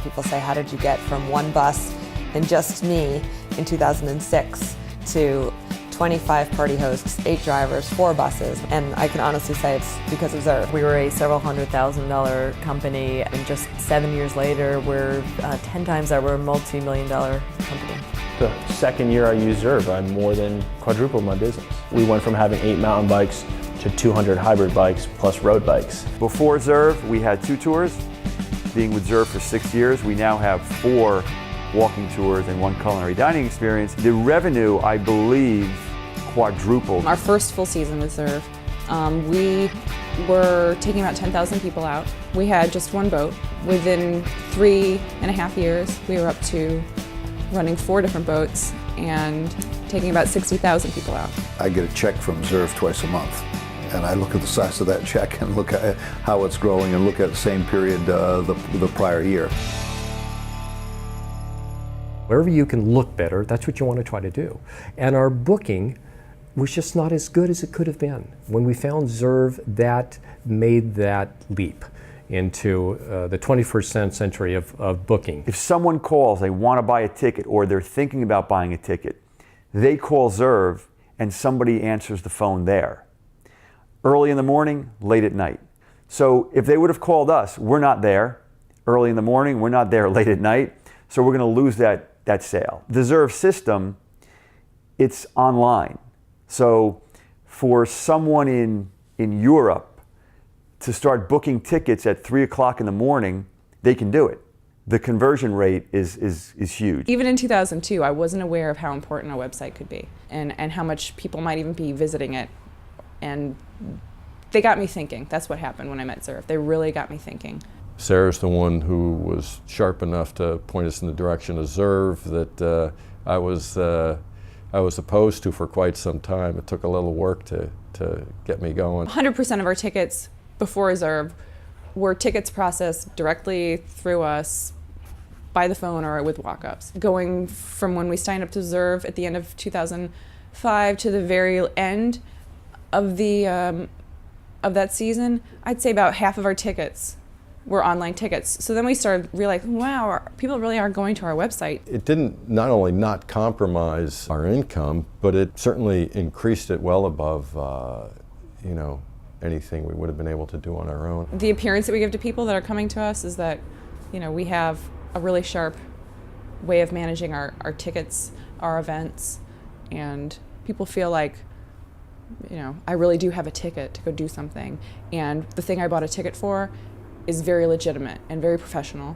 people say, how did you get from one bus and just me in 2006 to 25 party hosts, 8 drivers, 4 buses, and I can honestly say it's because of Zerve. We were a several $100,000 company, and just 7 years later, we're 10 times that. We're a multi-million-dollar company. The second year I used Zerve, I more than quadrupled my business. We went from having 8 mountain bikes to 200 hybrid bikes plus road bikes. Before Zerve, we had 2 tours. Being with Zerve for 6 years, we now have 4 walking tours and 1 culinary dining experience. The revenue, I believe, quadrupled. Our first full season with Zerve, we were taking about 10,000 people out. We had just 1 boat. Within 3.5 years, we were up to running 4 different boats and taking about 60,000 people out. I get a check from Zerve twice a month, and I look at the size of that check and look at how it's growing and look at the same period the prior year. Wherever you can look better, that's what you want to try to do. And our booking was just not as good as it could have been. When we found Zerve, that made that leap into the 21st century of booking. If someone calls, they want to buy a ticket or they're thinking about buying a ticket, they call Zerve and somebody answers the phone there. Early in the morning, late at night. So if they would have called us, we're not there early in the morning, we're not there late at night, so we're going to lose that sale. The Zerve system, it's online. So for someone in Europe to start booking tickets at 3 o'clock in the morning, they can do it. The conversion rate is huge. Even in 2002, I wasn't aware of how important a website could be and how much people might even be visiting it. And they got me thinking. That's what happened when I met Zerve. They really got me thinking. Sarah's the one who was sharp enough to point us in the direction of Zerve that I was opposed to for quite some time. It took a little work to get me going. 100% of our tickets before Zerve were tickets processed directly through us by the phone or with walk-ups. Going from when we signed up to Zerve at the end of 2005 to the very end of that season, I'd say about half of our tickets were online tickets. So then we started realizing, wow, people really are going to our website. It didn't not only not compromise our income, but it certainly increased it well above, anything we would have been able to do on our own. The appearance that we give to people that are coming to us is that, we have a really sharp way of managing our tickets, our events, and people feel like, I really do have a ticket to go do something. And the thing I bought a ticket for is very legitimate and very professional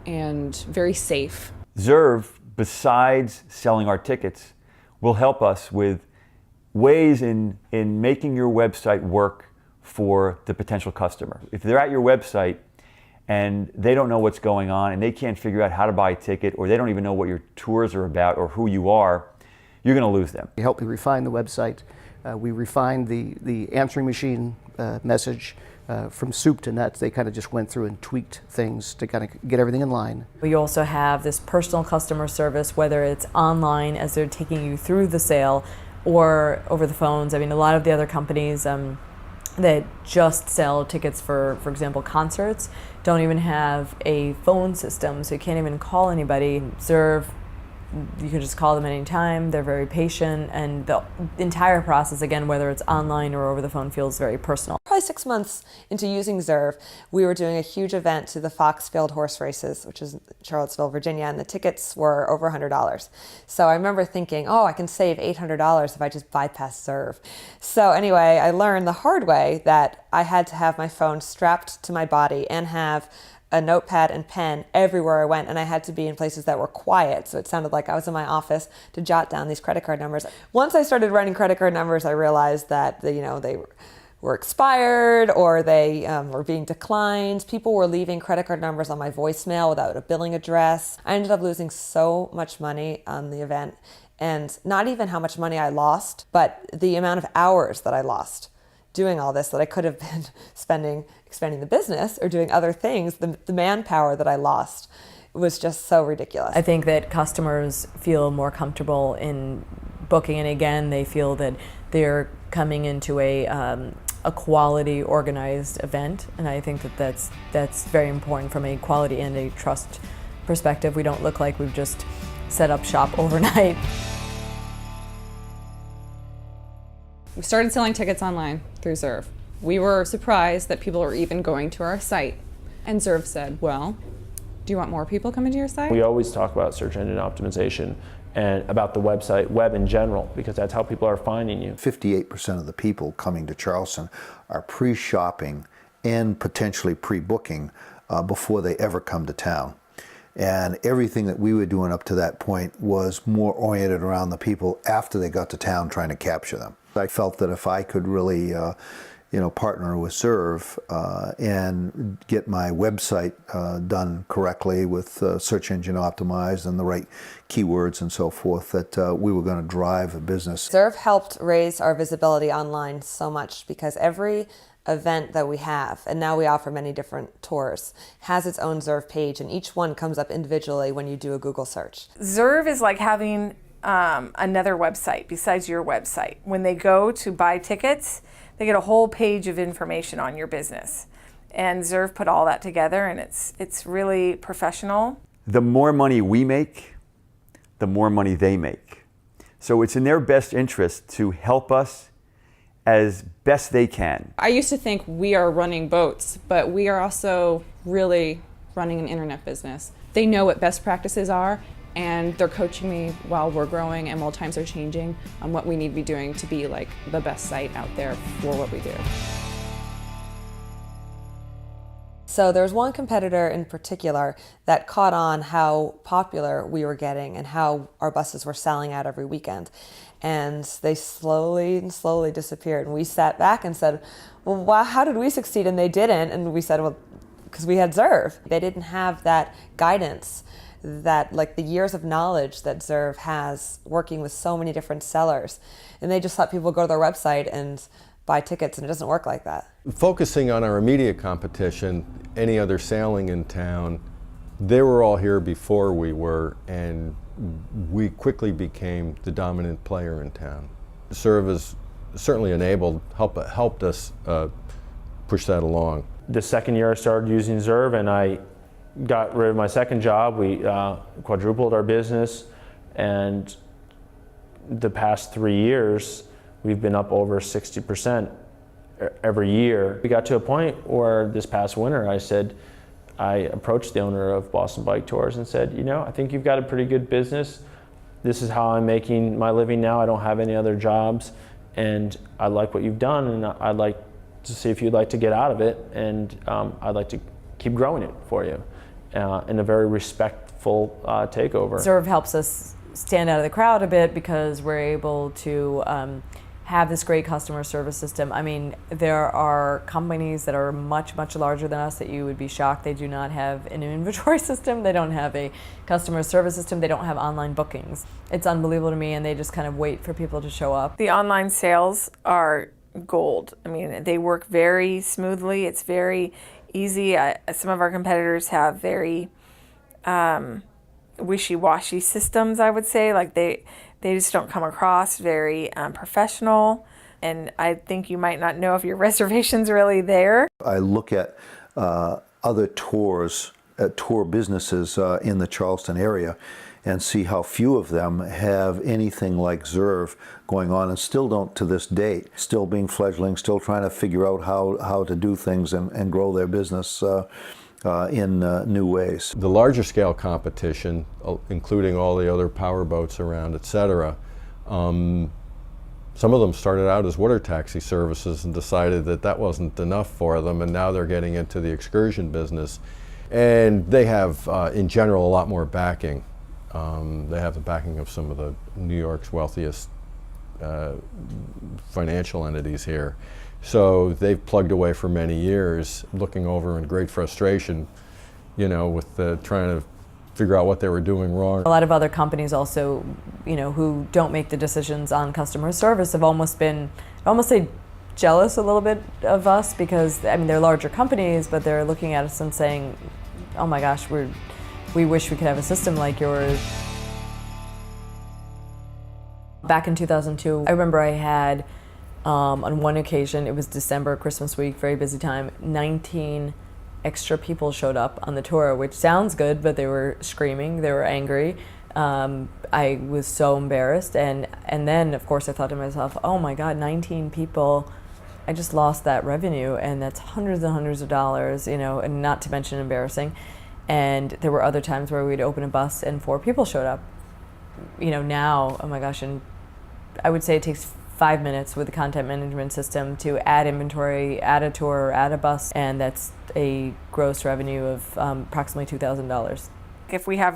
and very safe. Zerve, besides selling our tickets, will help us with ways in making your website work for the potential customer. If they're at your website and they don't know what's going on and they can't figure out how to buy a ticket, or they don't even know what your tours are about or who you are, you're going to lose them. We helped me refine the website. We refined the answering machine message from soup to nuts. They kind of just went through and tweaked things to kind of get everything in line. We also have this personal customer service, whether it's online as they're taking you through the sale or over the phones. I mean, a lot of the other companies that just sell tickets for example, concerts, don't even have a phone system, so you can't even call anybody. Zerve, you can just call them anytime. They're very patient, and the entire process, again, whether it's online or over the phone, feels very personal. Probably 6 months into using Zerve, we were doing a huge event to the Foxfield horse races, which is Charlottesville, Virginia, and the tickets were over $100. So I remember thinking, oh, I can save $800 if I just bypass Zerve. So anyway, I learned the hard way that I had to have my phone strapped to my body and have a notepad and pen everywhere I went, and I had to be in places that were quiet, so it sounded like I was in my office to jot down these credit card numbers. Once I started writing credit card numbers, I realized that they were expired or they were being declined. People were leaving credit card numbers on my voicemail without a billing address. I ended up losing so much money on the event, and not even how much money I lost, but the amount of hours that I lost doing all this that I could have been spending expanding the business or doing other things. The manpower that I lost was just so ridiculous. I think that customers feel more comfortable in booking, and again, they feel that they're coming into a quality, organized event, and I think that that's very important from a quality and a trust perspective. We don't look like we've just set up shop overnight. We started selling tickets online through Zerve. We were surprised that people were even going to our site. And Zerve said, well, do you want more people coming to your site? We always talk about search engine optimization and about the website, web in general, because that's how people are finding you. 58% of the people coming to Charleston are pre-shopping and potentially pre-booking before they ever come to town. And everything that we were doing up to that point was more oriented around the people after they got to town, trying to capture them. I felt that if I could really partner with Zerve and get my website done correctly with search engine optimized and the right keywords and so forth, that we were going to drive a business. Zerve helped raise our visibility online so much because every event that we have, and now we offer many different tours, has its own Zerve page, and each one comes up individually when you do a Google search. Zerve is like having another website besides your website. When they go to buy tickets, they get a whole page of information on your business. And Zerve put all that together, and it's really professional. The more money we make, the more money they make. So it's in their best interest to help us as best they can. I used to think we are running boats, but we are also really running an internet business. They know what best practices are, and they're coaching me while we're growing and while times are changing on what we need to be doing to be like the best site out there for what we do. So there's one competitor in particular that caught on how popular we were getting and how our buses were selling out every weekend. And they slowly disappeared. And we sat back and said, well, how did we succeed and they didn't? And we said, well, because we had Zerve. They didn't have that guidance, that like the years of knowledge that Zerve has working with so many different sellers. And they just let people go to their website and buy tickets, and it doesn't work like that. Focusing on our immediate competition, any other sailing in town, they were all here before we were, and we quickly became the dominant player in town. Zerve has certainly helped us push that along. The second year I started using Zerve and I got rid of my second job, we quadrupled our business, and the past 3 years we've been up over 60% every year. We got to a point where this past winter I approached the owner of Boston Bike Tours and said, I think you've got a pretty good business. This is how I'm making my living now. I don't have any other jobs, and I like what you've done, and I'd like to see if you'd like to get out of it, and I'd like to keep growing it for you in a very respectful takeover. Zerve helps us stand out of the crowd a bit because we're able to have this great customer service system. I mean, there are companies that are much, much larger than us that you would be shocked they do not have an inventory system, they don't have a customer service system, they don't have online bookings. It's unbelievable to me, and they just kind of wait for people to show up. The online sales are gold. I mean, they work very smoothly. It's very easy. Some of our competitors have very wishy-washy systems, I would say. Like they just don't come across very professional, and I think you might not know if your reservation's really there. I look at other tours, tour businesses in the Charleston area, and see how few of them have anything like Zerve going on, and still don't to this date. Still being fledgling, still trying to figure out how to do things and grow their business in new ways. The larger scale competition, including all the other power boats around, etc., some of them started out as water taxi services and decided that wasn't enough for them, and now they're getting into the excursion business. And they have, in general, a lot more backing. They have the backing of some of the New York's wealthiest financial entities here. So they've plugged away for many years, looking over in great frustration, with trying to figure out what they were doing wrong. A lot of other companies also, who don't make the decisions on customer service have almost been, jealous a little bit of us because, they're larger companies, but they're looking at us and saying, oh my gosh, we wish we could have a system like yours. Back in 2002, I remember I had, on one occasion, it was December, Christmas week, very busy time, 19 extra people showed up on the tour, which sounds good, but they were screaming, they were angry. I was so embarrassed, and then of course I thought to myself, oh my God, 19 people, I just lost that revenue, and that's hundreds and hundreds of dollars, you know, and not to mention embarrassing. And there were other times where we'd open a bus and 4 people showed up. You know, now, oh my gosh, and I would say it takes 5 minutes with the content management system to add inventory, add a tour, add a bus, and that's a gross revenue of approximately $2,000. If we have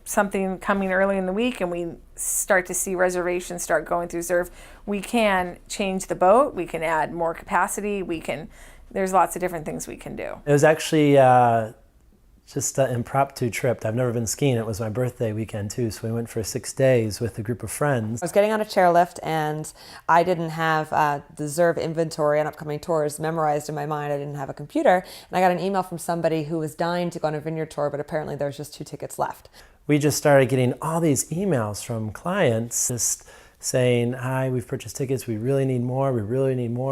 something coming early in the week and we start to see reservations start going through Zerve, we can change the boat, we can add more capacity, there's lots of different things we can do. It was actually just an impromptu trip. I've never been skiing. It was my birthday weekend too, so we went for 6 days with a group of friends. I was getting on a chairlift and I didn't have the Zerve inventory on upcoming tours memorized in my mind. I didn't have a computer, and I got an email from somebody who was dying to go on a vineyard tour, but apparently there's just 2 tickets left. We just started getting all these emails from clients just saying, hi, we've purchased tickets, we really need more,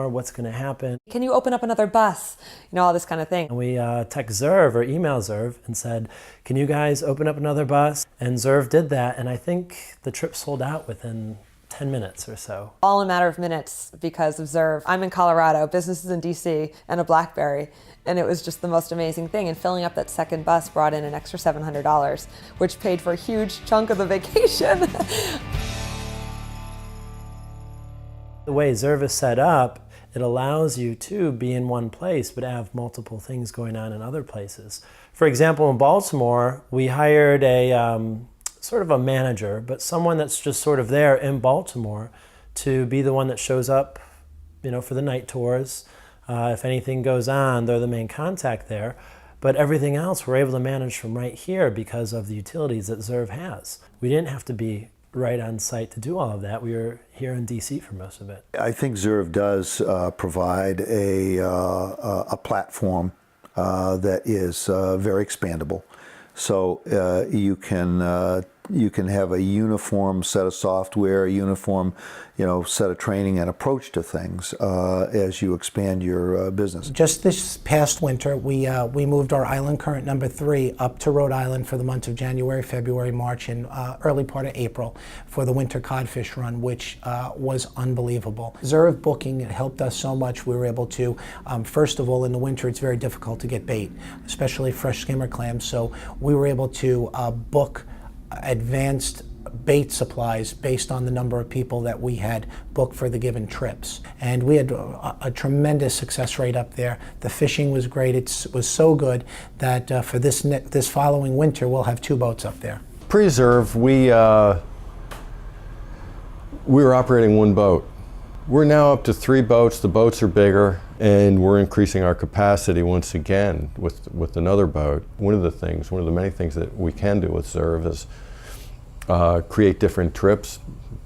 what's going to happen? Can you open up another bus? You know, all this kind of thing. And we text Zerve or email Zerve and said, can you guys open up another bus? And Zerve did that, and I think the trip sold out within 10 minutes or so. All in a matter of minutes because of Zerve. I'm in Colorado, business is in DC, and a BlackBerry, and it was just the most amazing thing. And filling up that second bus brought in an extra $700, which paid for a huge chunk of the vacation. The way Zerve is set up, it allows you to be in one place but have multiple things going on in other places. For example, in Baltimore, we hired a sort of a manager, but someone that's just sort of there in Baltimore to be the one that shows up, you know, for the night tours. If anything goes on, they're the main contact there. But everything else we're able to manage from right here because of the utilities that Zerve has. We didn't have to be right on site to do all of that. We were here in DC for most of it. I think Zerve does provide a platform that is very expandable. So you can have a uniform set of software, a uniform, set of training and approach to things as you expand your business. Just this past winter, we moved our island current number 3 up to Rhode Island for the months of January, February, March, and early part of April for the winter codfish run, which was unbelievable. Zerve booking helped us so much. We were able to, first of all, in the winter, it's very difficult to get bait, especially fresh skimmer clams. So we were able to book advanced bait supplies based on the number of people that we had booked for the given trips. And we had a tremendous success rate up there. The fishing was great. It was so good that for this following winter, we'll have 2 boats up there. Pre-Zerve, we were operating 1 boat. We're now up to 3 boats. The boats are bigger, and we're increasing our capacity once again with another boat. One of the many things that we can do with Zerve is create different trips,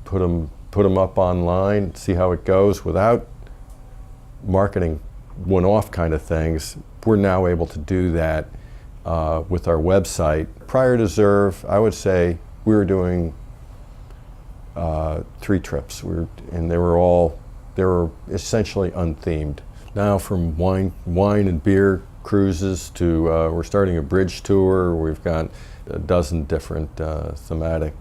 put them up online, see how it goes without marketing one-off kind of things. We're now able to do that with our website. Prior to Zerve, I would say we were doing 3 trips, and they were essentially unthemed. Now, from wine and beer cruises to we're starting a bridge tour. We've got a dozen different thematic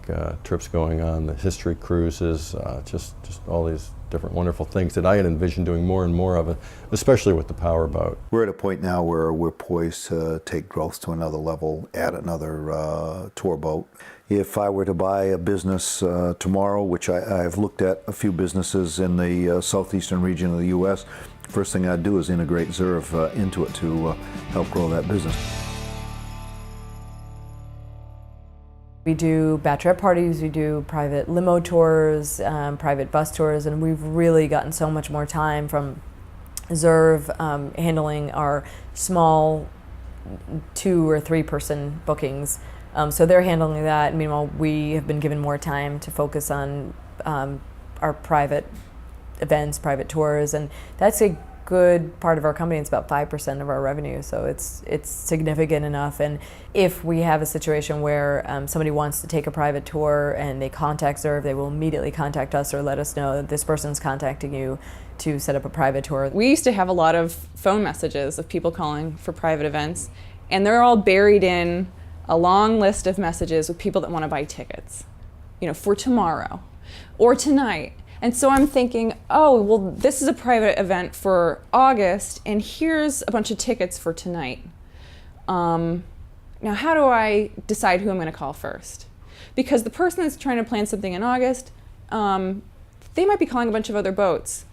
trips going on. The history cruises, just all these different wonderful things that I had envisioned doing more and more of it, especially with the power boat. We're at a point now where we're poised to take growth to another level, add another tour boat. If I were to buy a business tomorrow, which I've looked at a few businesses in the southeastern region of the U.S., first thing I'd do is integrate Zerve into it to help grow that business. We do bachelorette parties, we do private limo tours, private bus tours, and we've really gotten so much more time from Zerve handling our small 2 or 3 person bookings. So they're handling that. Meanwhile, we have been given more time to focus on our private events, private tours, and that's a good part of our company. It's about 5% of our revenue, so it's significant enough. And if we have a situation where somebody wants to take a private tour and they contact Zerve, they will immediately contact us or let us know that this person's contacting you to set up a private tour. We used to have a lot of phone messages of people calling for private events, and they're all buried in a long list of messages with people that want to buy tickets, for tomorrow or tonight. And so I'm thinking, oh, well, this is a private event for August, and here's a bunch of tickets for tonight. Now, how do I decide who I'm going to call first? Because the person that's trying to plan something in August, they might be calling a bunch of other boats,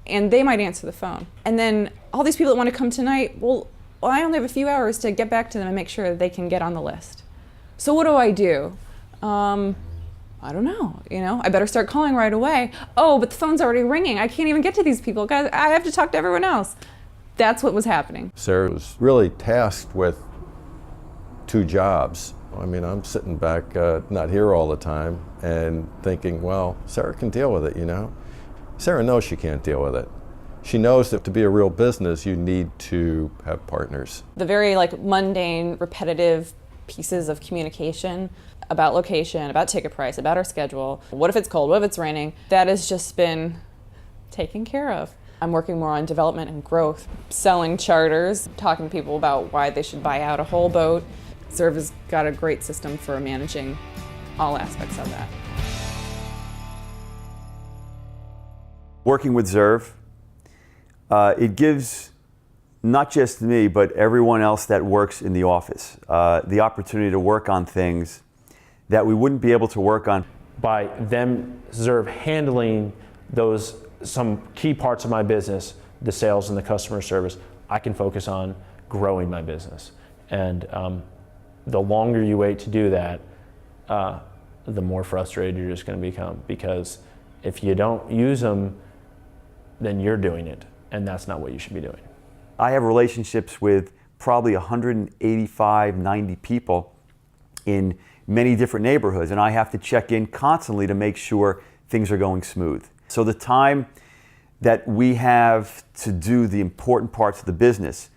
and they might answer the phone. And then all these people that want to come tonight, well, I only have a few hours to get back to them and make sure that they can get on the list. So what do I do? I don't know, I better start calling right away. Oh, but the phone's already ringing. I can't even get to these people. Guys, I have to talk to everyone else. That's what was happening. Sarah was really tasked with 2 jobs. I mean, I'm sitting back, not here all the time, and thinking, well, Sarah can deal with it, Sarah knows she can't deal with it. She knows that to be a real business, you need to have partners. The very mundane, repetitive pieces of communication about location, about ticket price, about our schedule, what if it's cold, what if it's raining, that has just been taken care of. I'm working more on development and growth, selling charters, talking to people about why they should buy out a whole boat. Zerve has got a great system for managing all aspects of that. Working with Zerve, it gives not just me, but everyone else that works in the office, the opportunity to work on things that we wouldn't be able to work on. By them, Zerve, handling some key parts of my business, the sales and the customer service, I can focus on growing my business. And the longer you wait to do that, the more frustrated you're just going to become, because if you don't use them, then you're doing it, and that's not what you should be doing. I have relationships with probably 185, 90 people in many different neighborhoods, and I have to check in constantly to make sure things are going smooth. So the time that we have to do the important parts of the business,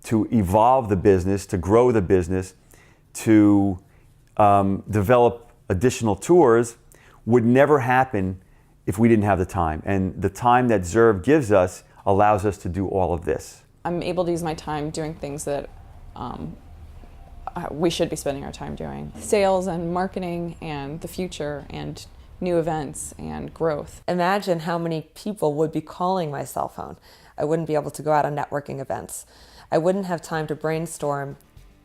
to evolve the business, to grow the business, to develop additional tours, would never happen if we didn't have the time. And the time that Zerve gives us allows us to do all of this. I'm able to use my time doing things that we should be spending our time doing. Sales and marketing and the future and new events and growth. Imagine how many people would be calling my cell phone. I wouldn't be able to go out on networking events. I wouldn't have time to brainstorm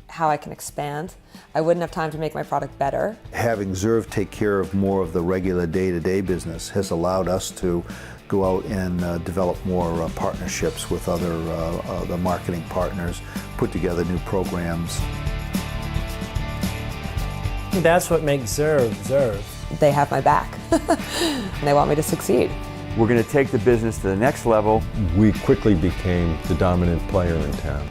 how I can expand. I wouldn't have time to make my product better. Having Zerve take care of more of the regular day-to-day business has allowed us to go out and develop more partnerships with other marketing partners, put together new programs. That's what makes Zerve Zerve. They have my back, and they want me to succeed. We're going to take the business to the next level. We quickly became the dominant player in town.